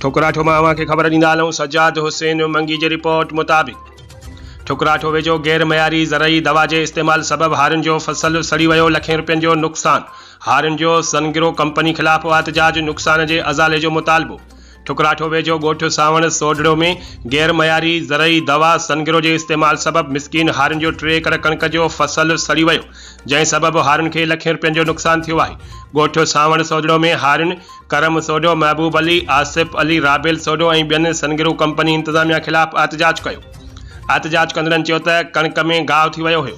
ठुकराठो में अवां खे ख़बर ॾींदा हलूं। सजाद हुसैन मंगी जी रिपोर्ट मुताबिक़ ठुकराठो वेझो गैर मयारी ज़रई दवा के इस्तेमाल सबब हारिन जो फसल सड़ी वो, लखें रुपयन जो नुकसान। हारिन जो सनगिरो कंपनी खिलाफ एहतजाज, नुकसान के अज़ाले जो मुतालबो। ठुकराठो वेझो गोठ सावण सोडड़ो में गैर मयारी ज़रई दवा सनगिरो के इस्तेमाल सबब मिसकिन हारिन जो 3 एकड़ कणक जो फसल सड़ी वो, जै सबब हारिन के लखें रुपयन जो नुकसान थियो है। गोठ सावण सोडड़ो में हारिन करम सोडो, महबूब अली, आसिफ अली, राबेल सोडो और बेन सनगिरो कंपनी इंतजामिया खिलाफ एहतजाज किया। एहतजाज कंदड़न चयो त कणक में गाव थी वो हो,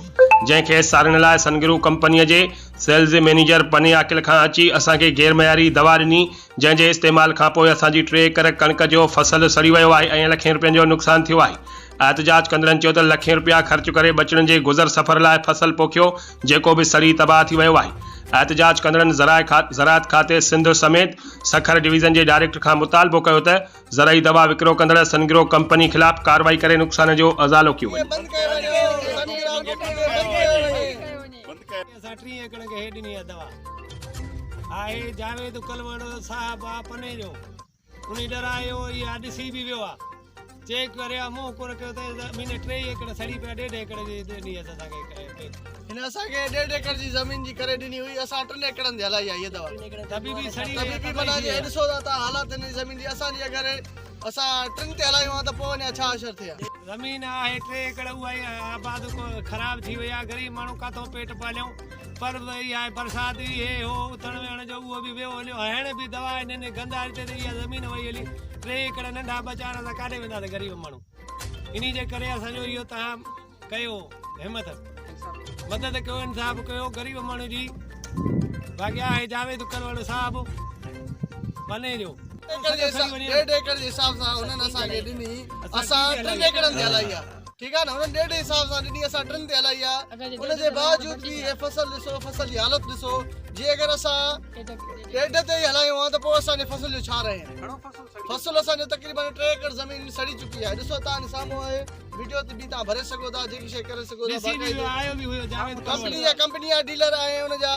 जैसे सारण लाइ सनगिरू कंपनी के सेल्स मैनेजर पने आकिल खां अची असांखे गैर मयारी दवा ॾिनी, जंहिंजे इस्तेमाल खां पोइ असांजी 3 एकड़ कणक जो फसल सड़ी वो है और लखें रुपयन जो नुकसान थियो है। एहतजाज कंदड़न चयो त लखें रुपया खर्च करे बचड़न के गुज़र सफ़र लाइ फसल पोखियो, जेको भी सड़ी तबाह थी वो है। एहतजाज कंदड़न ज़राअत खाते सिंध समेत सखर डिवीज़न के डायरेक्टर खां मुतालबो कियो त ज़रई दवा विकिरो कंदड़ सनगिरो कंपनी खिलाफ कार्रवाई करे नुकसान जो अज़ालो कयो वञे। 3 एकड़ के हेड नहीं है दवा आए जावेद कलवड़ो साहब अपने जो उन्हीं डरायो या ॾिसी भी वियो आ, चेक करे मुंह कोन कयो त ज़मीन 3 एकड़ सड़ी पे 1.5 एकड़ जी ॾिनी असांखे। इन असांखे 1.5 एकड़ जी ज़मीन जी करे ॾिनी हुई, असां 3 एकड़नि ते हलाई आहे ये दवा। तभी भी सड़ी तभी भी माना जे ॾिसो था हालात इन ज़मीन जी, असांजी अगर असां 3 ते हलायूं त पोइ वञा छा असर थिया। ज़मीन आहे 3 एकड़ उहा आबाद को खराब थी वई आहे, गरीब माण्हू काथों पेट पालियूं, पर वही आहे बरसात ही हे हो उथण वेहण जो उहो भी वियो हलियो, हाणे भी दवा इन्हनि गंदारी ते इहा ज़मीन वही हली। 3 एकड़ नंढा बचारा त काॾे वेंदा गरीब माण्हू, इन्ही जे करे असांजो इहो तव्हां कयो हिम्मत मदद कयो, इंसाफ़ कयो गरीब माण्हू जी। बाक़ी आहे जावेद कलवड़ साहब बने जो 1.5 एकड़ जे हिसाब सां उन्हनि असांखे ॾिनी, असां 3 एकड़नि ते हलाई आहे, ठीक है ना। उन्हनि 1.5 हिसाब सां ॾिनी, असां 3 ते हलाई आहे। उनजे बावजूद भी ये फसल ॾिसो, फसल जी हालत ॾिसो, जी अगर असां 1.5 ते हलायूं हां त पोइ असांजे फसल जो छा रहे फसल असांजो तक़रीबन 3 एकड़ ज़मीन सड़ी चुकी है। ॾिसो तव्हां साम्हूं आहे वीडियो ते भी तव्हां भरे सघो था, जेकी शइ करे सघो था। कंपनी जा डीलर आए उनजा